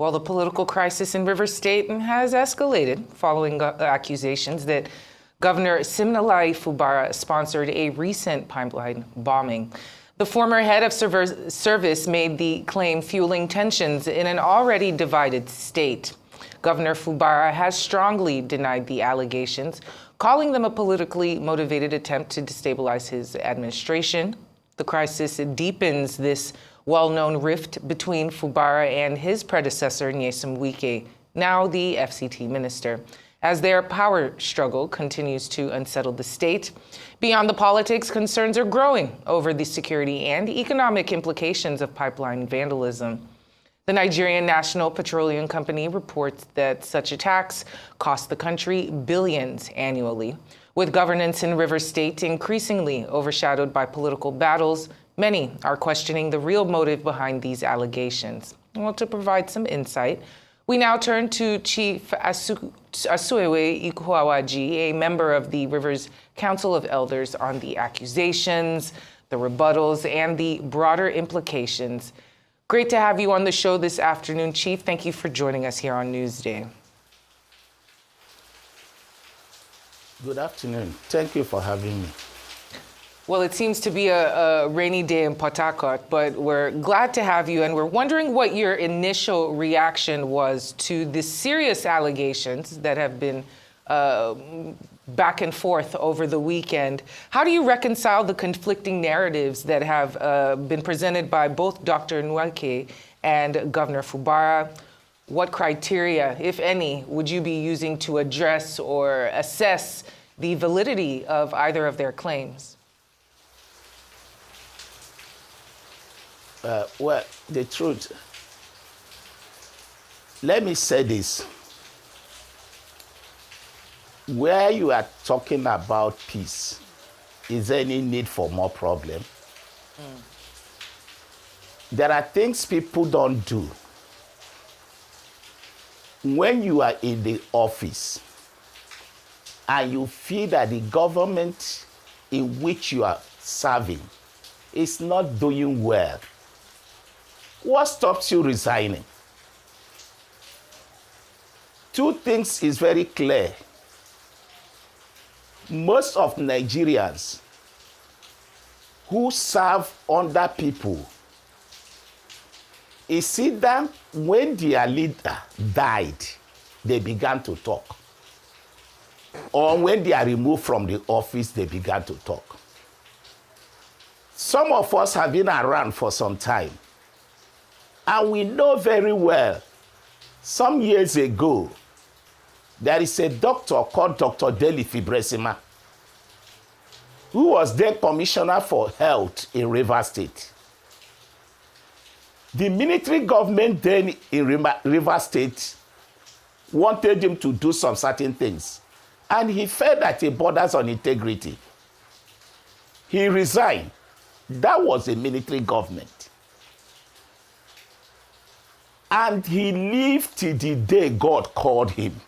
Well, the political crisis in Rivers State has escalated following accusations that Governor Siminalayi Fubara sponsored a recent pipeline bombing. The former head of service made the claim, fueling tensions in an already divided state. Governor Fubara has strongly denied the allegations, calling them a politically motivated attempt to destabilize his administration. The crisis deepens this well-known rift between Fubara and his predecessor, Nyesom Wike, now the FCT minister, as their power struggle continues to unsettle the state. Beyond the politics, concerns are growing over the security and economic implications of pipeline vandalism. The Nigerian National Petroleum Company reports that such attacks cost the country billions annually. With governance in Rivers State increasingly overshadowed by political battles, many are questioning the real motive behind these allegations. Well, to provide some insight, we now turn to Chief Asukewe Ikoawaji, a member of the Rivers Council of Elders, on the accusations, the rebuttals, and the broader implications. Great to have you on the show this afternoon, Chief. Thank you for joining us here on Newsday. Good afternoon. Thank you for having me. Well, it seems to be a rainy day in Port Harcourt, but we're glad to have you, and we're wondering what your initial reaction was to the serious allegations that have been back and forth over the weekend. How do you reconcile the conflicting narratives that have been presented by both Dr. Nweke and Governor Fubara? What criteria, if any, would you be using to address or assess the validity of either of their claims? Well, the truth, let me say this. Where you are talking about peace, is there any need for more problem? There are things people don't do. When you are in the office and you feel that the government in which you are serving is not doing well, what stops you resigning? Two things is very clear. Most of Nigerians who serve under people, it's either when their leader died, they began to talk, or when they are removed from the office, they began to talk. Some of us have been around for some time, and we know very well, some years ago, there is a doctor called Dr. Deli Fibresima, who was then Commissioner for Health in Rivers State. The military government then in Rivers State wanted him to do some certain things, and he felt that it borders on integrity. He resigned. That was a military government. And he lived till the day God called him.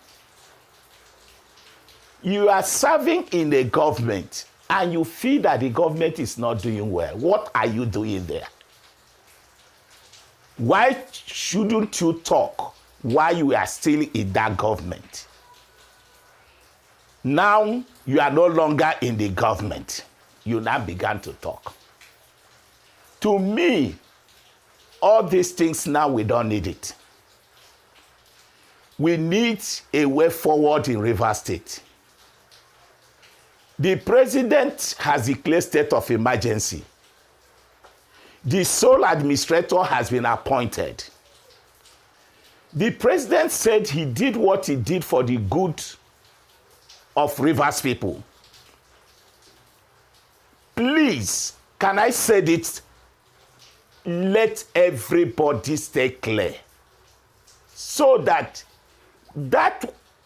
You are serving in a government and you feel that the government is not doing well. What are you doing there? Why shouldn't you talk while you are still in that government? Now you are no longer in the government. You now began to talk. To me, all these things now, we don't need it. We need a way forward in Rivers State. The president has declared state of emergency. The sole administrator has been appointed. The president said he did what he did for the good of Rivers people. Please, can I say it? Let everybody stay clear, so that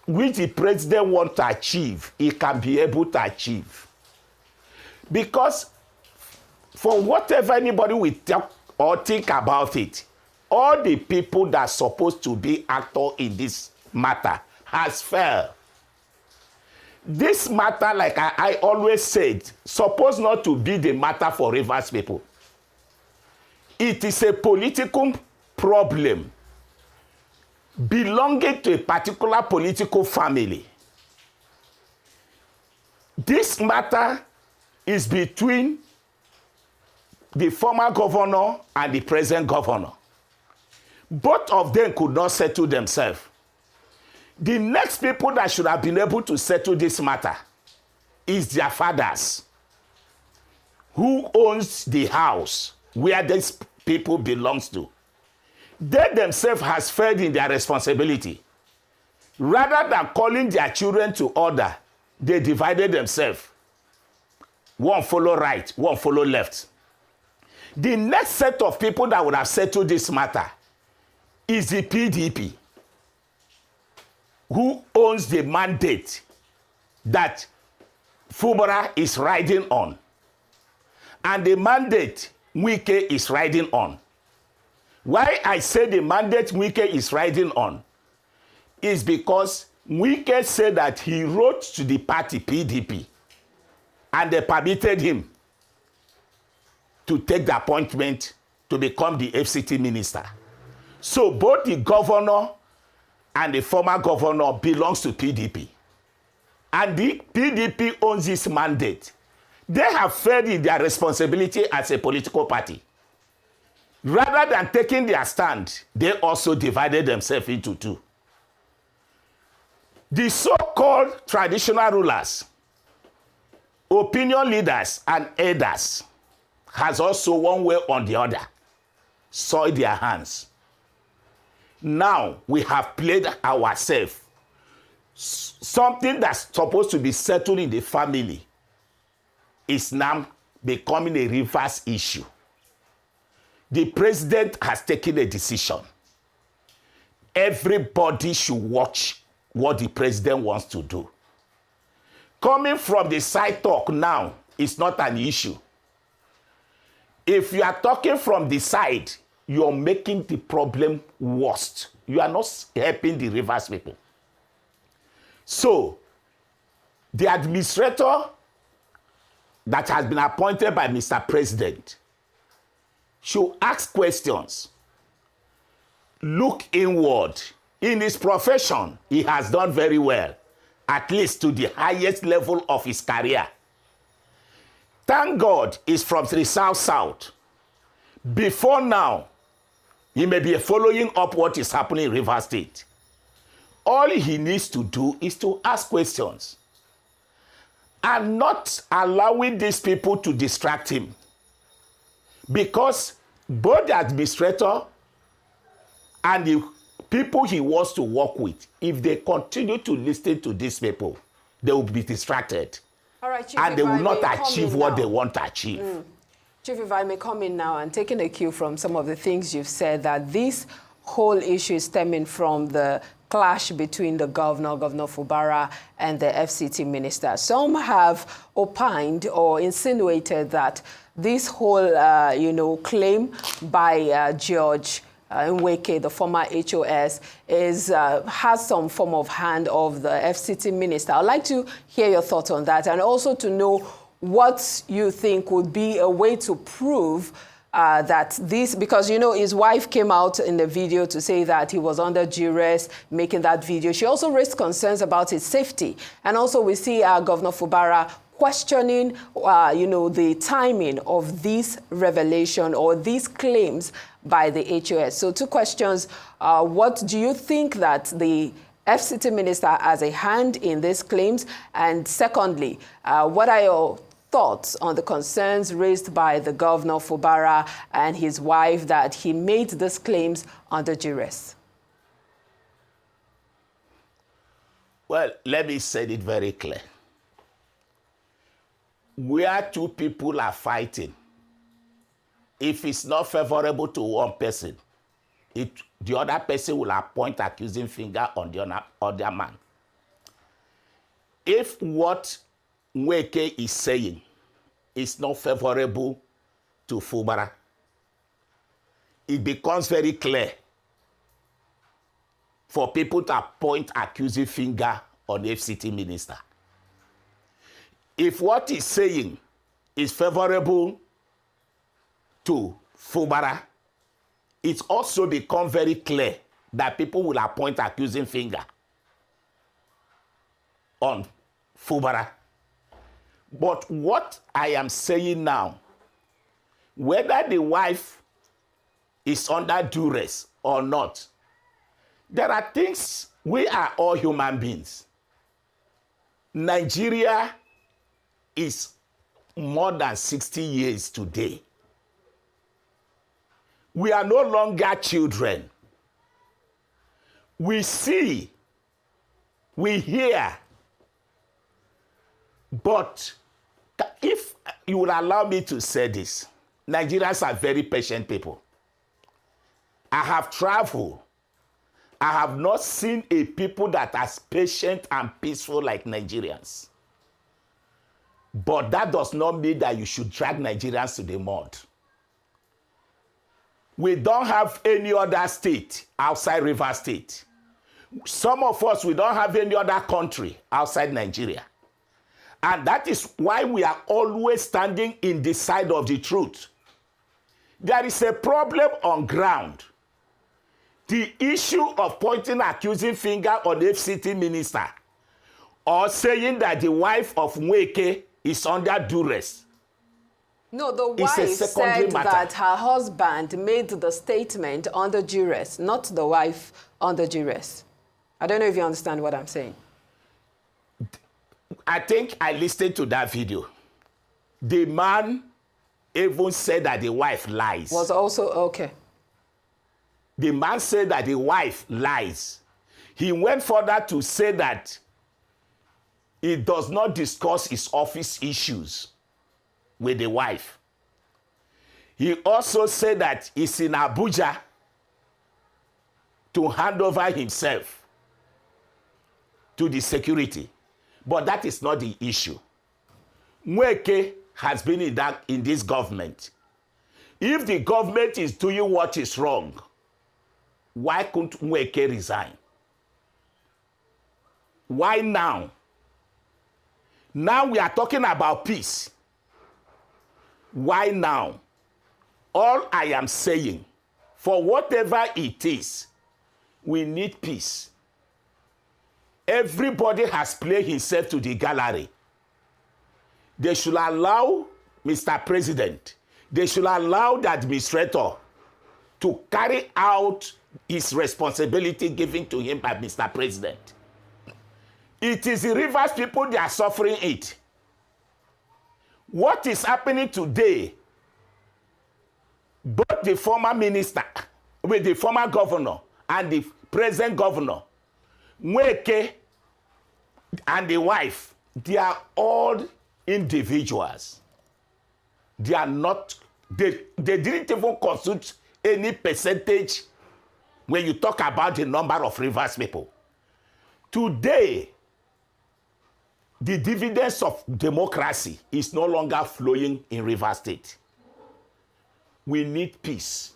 which the president wants to achieve, he can be able to achieve. Because for whatever anybody will talk or think about it, all the people that are supposed to be actors in this matter has failed. This matter, like I always said, supposed not to be the matter for Rivers people. It is a political problem. belonging to a particular political family. This matter is between the former governor and the present governor. Both of them could not settle themselves. The next people that should have been able to settle this matter is their fathers, who owns the house where these people belongs to. They themselves has failed in their responsibility. Rather than calling their children to order, they divided themselves. One follow right, one follow left. The next set of people that would have settled this matter is the PDP, who owns the mandate that Fubara is riding on, and the mandate Wike is riding on. Why I say the mandate Wike is riding on is because Wike said that he wrote to the party PDP and they permitted him to take the appointment to become the FCT minister. So both the governor and the former governor belongs to PDP. And the PDP owns this mandate. They have failed in their responsibility as a political party. Rather than taking their stand, they also divided themselves into two. The so-called traditional rulers, opinion leaders, and elders has also one way or the other soiled their hands. Now we have played ourselves. Something that's supposed to be settled in the family is now becoming a reverse issue. The president has taken a decision. Everybody should watch what the president wants to do. Coming from the side talk now is not an issue. If you are talking from the side, you're making the problem worse. You are not helping the reverse people. So, the administrator that has been appointed by Mr. President should ask questions, look inward. In his profession, he has done very well, at least to the highest level of his career. Thank God he's from the South. Before now, he may be following up what is happening in Rivers State. All he needs to do is to ask questions and not allowing these people to distract him. Because both the administrator and the people he wants to work with, if they continue to listen to these people, they will be distracted. All right, Chief, and they will not achieve what they want to achieve. Chief, if I may come in now and taking a cue from some of the things you've said, that this whole issue is stemming from the clash between the governor Fubara, and the FCT minister. Some have opined or insinuated that this whole, claim by George Nweke, the former HOS, has some form of hand of the FCT minister. I'd like to hear your thoughts on that, and also to know what you think would be a way to prove that this, because, his wife came out in the video to say that he was under duress making that video. She also raised concerns about his safety. And also we see Governor Fubara questioning, the timing of this revelation or these claims by the HOS. So two questions. What do you think that the FCT minister has a hand in these claims? And secondly, what are your thoughts on the concerns raised by the governor Fubara and his wife that he made these claims under duress? Well, let me say it very clear. Where two people are fighting, if it's not favorable to one person, the other person will point accusing finger on the other man. If what Nweke is saying is not favorable to Fubara, it becomes very clear for people to point accusing finger on the FCT minister. If what he's saying is favorable to Fubara, it also becomes very clear that people will appoint accusing finger on Fubara. But what I am saying now, whether the wife is under duress or not, there are things, we are all human beings. Nigeria is more than 60 years today. We are no longer children. We see, we hear, but if you will allow me to say this, Nigerians are very patient people. I have traveled. I have not seen a people that are patient and peaceful like Nigerians. But that does not mean that you should drag Nigerians to the mud. We don't have any other state outside Rivers State. Some of us, we don't have any other country outside Nigeria. And that is why we are always standing in the side of the truth. There is a problem on ground. The issue of pointing accusing finger on FCT minister or saying that the wife of Nweke is under duress. No, the wife said that her husband made the statement under duress, not the wife under duress. I don't know if you understand what I'm saying. I think I listened to that video. The man even said that the wife lies. Was also okay. The man said that the wife lies. He went further to say that he does not discuss his office issues with the wife. He also said that he's in Abuja to hand over himself to the security. But that is not the issue. Nweke has been in this government. If the government is doing what is wrong, why couldn't Nweke resign? Why now? Now we are talking about peace. Why now? All I am saying, for whatever it is, we need peace. Everybody has played himself to the gallery. They should allow Mr. President, they should allow the administrator to carry out his responsibility given to him by Mr. President. It is the Rivers people that are suffering it. What is happening today, both the former minister, with the former governor and the present governor, Nweke and the wife, they are all individuals. They are not, they didn't even consult any percentage when you talk about the number of Rivers people. Today, the dividends of democracy is no longer flowing in Rivers State. We need peace.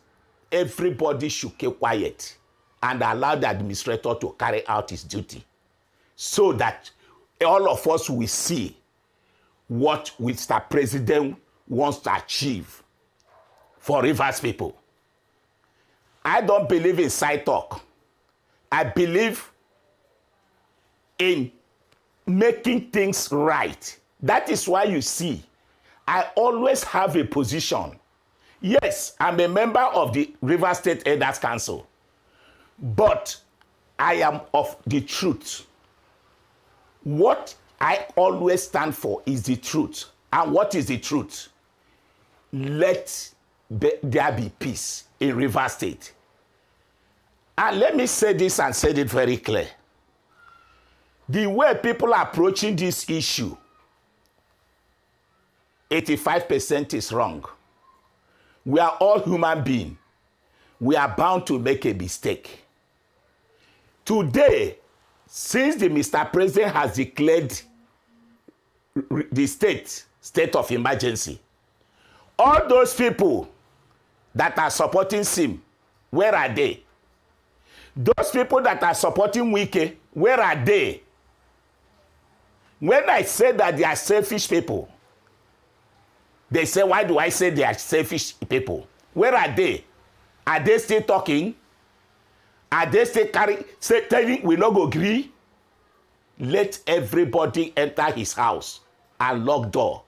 Everybody should keep quiet and allow the administrator to carry out his duty so that all of us will see what Mr. President wants to achieve for Rivers people. I don't believe in side talk. I believe in making things right. That is why you see, I always have a position. Yes, I'm a member of the Rivers State Elders Council, but I am of the truth. What I always stand for is the truth. And what is the truth? Let there be peace in Rivers State. And let me say this and say it very clear. The way people are approaching this issue, 85% is wrong. We are all human beings. We are bound to make a mistake. Today, since the Mr. President has declared the state of emergency, all those people that are supporting Sim, where are they? Those people that are supporting Wike, where are they? When I say that they are selfish people, they say, why do I say they are selfish people? Where are they? Are they still talking? And they say telling we not go agree. Let everybody enter his house and lock door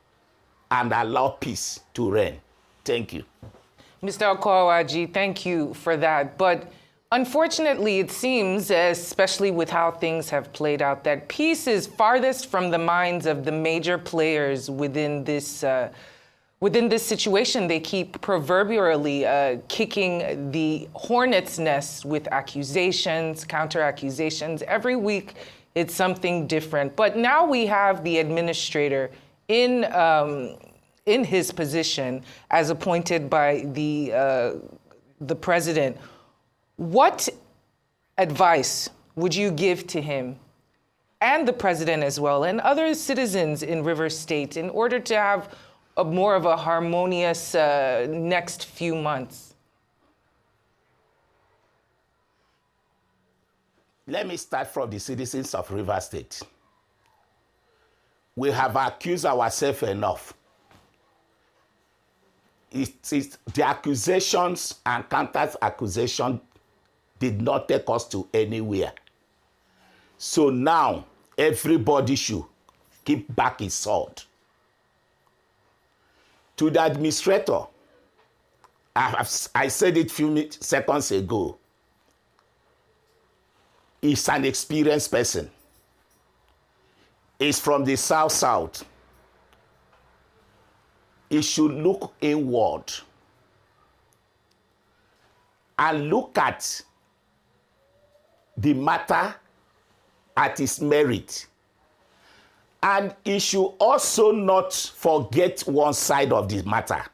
and allow peace to reign. Thank you. Mr. Ikoawaji, thank you for that. But unfortunately, it seems, especially with how things have played out, that peace is farthest from the minds of the major players within this situation. They keep proverbially kicking the hornet's nest with accusations, counter-accusations. Every week, it's something different. But now we have the administrator in his position as appointed by the president. What advice would you give to him and the president as well and other citizens in River State in order to have more of a harmonious next few months? Let me start from the citizens of River State. We have accused ourselves enough. The accusations and counter-accusation did not take us to anywhere. So now, everybody should keep back his sword. To the administrator, I said it a few seconds ago, he's an experienced person. He's from the South. He should look inward and look at the matter at its merit. And he should also not forget one side of the matter,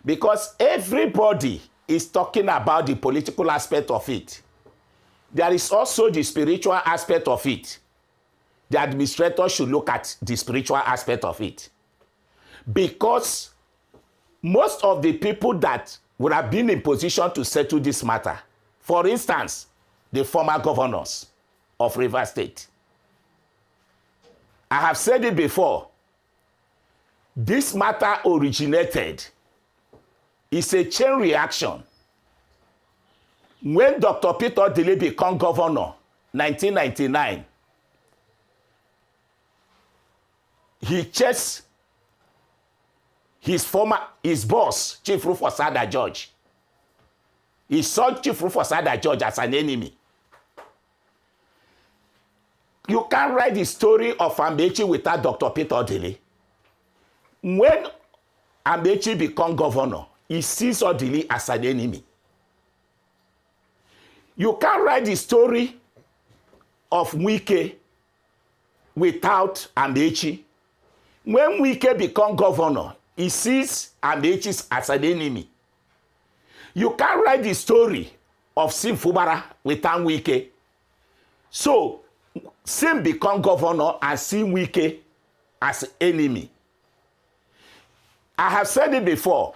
because everybody is talking about the political aspect of it. There is also the spiritual aspect of it. The administrator should look at the spiritual aspect of it. Because most of the people that would have been in position to settle this matter, for instance, the former governors of River State. I have said it before. This matter originated. It's a chain reaction. When Dr. Peter Dele became governor, 1999, he chased his boss, Chief Rufus Ada George. He saw Chief Rufus Ada George as an enemy. You can't write the story of Amechi without Dr. Peter Dele. When Amechi became governor, he sees Odili as an enemy. You can't write the story of Wike without Amechi. When Wike became governor, he sees Amechi as an enemy. You can't write the story of Sim Fubara without Wike. So, Sim become governor and see Wike as enemy. I have said it before.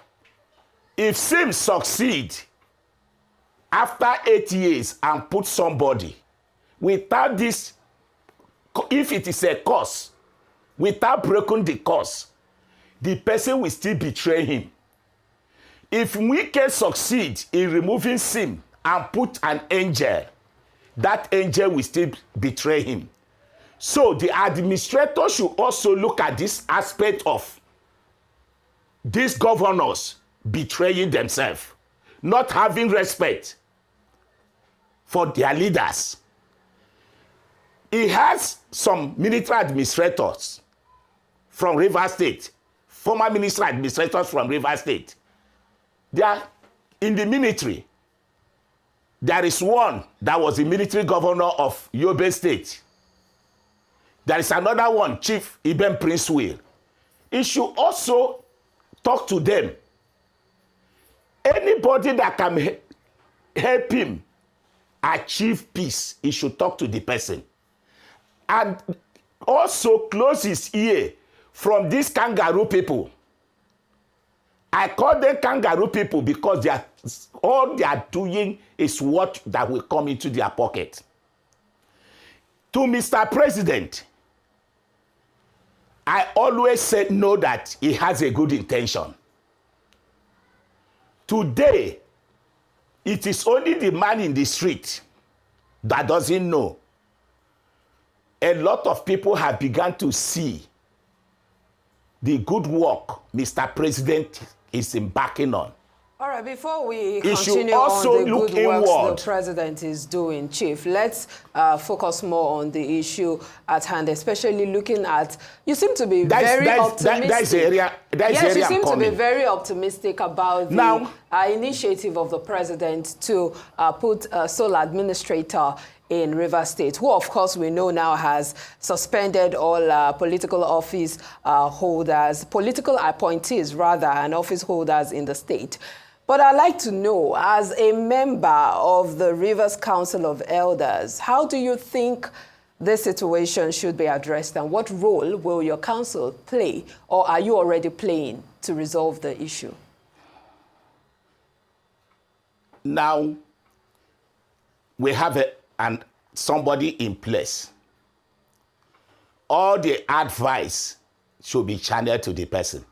If Sim succeed after 8 years and put somebody without this, if it is a cause, without breaking the cause, the person will still betray him. If Wike succeed in removing Sim and put an angel, that angel will still betray him. So the administrator should also look at this aspect of these governors betraying themselves, not having respect for their leaders. He has some military administrators from River State, former military administrators from River State. They are in the military. There is one that was the military governor of Yobe State. There is another one, Chief Ibn Prince Will. He should also talk to them. Anybody that can help him achieve peace, he should talk to the person. And also close his ear from these kangaroo people. I call them kangaroo people because all they are doing is what that will come into their pocket. To Mr. President, I always said no that he has a good intention. Today, it is only the man in the street that doesn't know, a lot of people have begun to see the good work Mr. President is embarking on. All right, before we It should continue also on the look good works inward. the president is doing, Chief, let's focus more on the issue at hand, especially looking at, you seem to be very optimistic. That's the area, yes, you seem to be coming. very optimistic about the initiative of the president to put a sole administrator in Rivers State, who, of course, we know now has suspended all political office holders, political appointees, rather, and office holders in the state. But I'd like to know, as a member of the Rivers Council of Elders, how do you think this situation should be addressed, and what role will your council play, or are you already playing, to resolve the issue? Now, we have somebody in place. All the advice should be channeled to the person.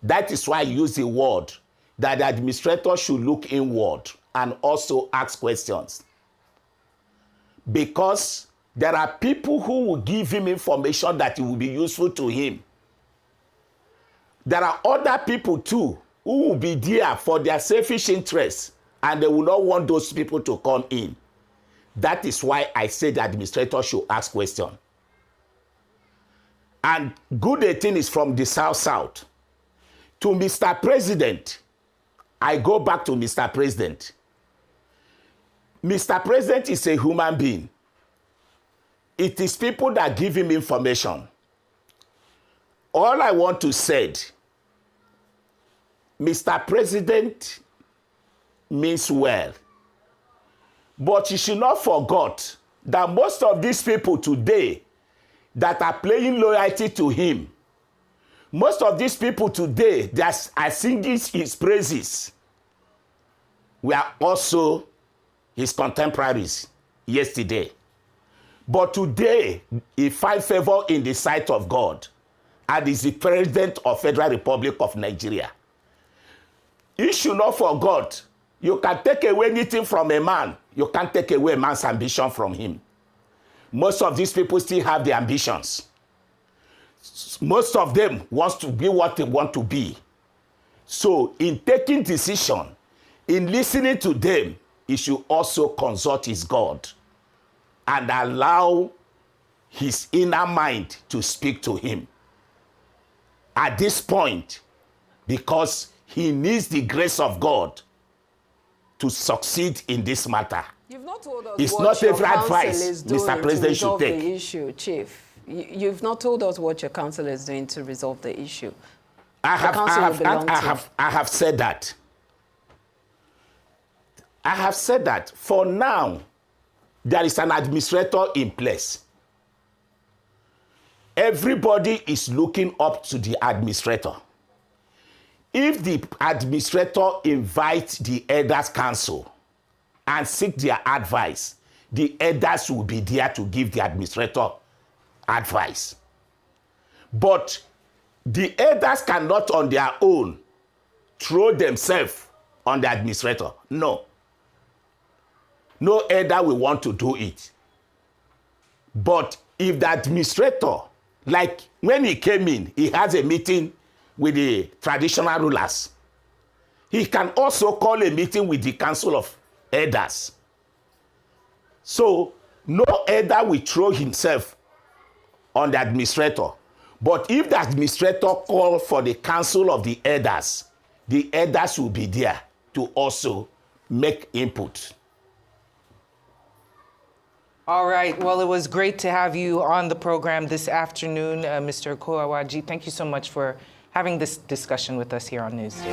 That is why I use the word that the administrator should look inward and also ask questions. Because there are people who will give him information that will be useful to him. There are other people too who will be there for their selfish interests, and they will not want those people to come in. That is why I say the administrator should ask questions. And good thing is from the South. To Mr. President, I go back to Mr. President. Mr. President is a human being. It is people that give him information. All I want to say, Mr. President means well. But you should not forget that most of these people today that are playing loyalty to him, most of these people today that are singing his praises were also his contemporaries yesterday. But today, he finds favor in the sight of God and is the president of Federal Republic of Nigeria. You should not forget, you can take away anything from a man, you can't take away a man's ambition from him. Most of these people still have their ambitions. Most of them want to be what they want to be. So in taking decision, in listening to them, he should also consult his God and allow his inner mind to speak to him. At this point, because he needs the grace of God to succeed in this matter. You've not told us it's what not your every council advice is doing Mr. President to resolve should take. The issue, Chief. You've not told us what your council is doing to resolve the issue. I have said that. I have said that. For now, there is an administrator in place. Everybody is looking up to the administrator. If the administrator invites the elders council and seek their advice, the elders will be there to give the administrator advice. But the elders cannot on their own throw themselves on the administrator. No. No elder will want to do it. But if the administrator, like when he came in, he has a meeting with the traditional rulers. He can also call a meeting with the council of elders. So no elder will throw himself on the administrator. But if the administrator calls for the council of the elders will be there to also make input. All right. Well, it was great to have you on the program this afternoon, Mr. Ikoawaji. Thank you so much for having this discussion with us here on Newsday.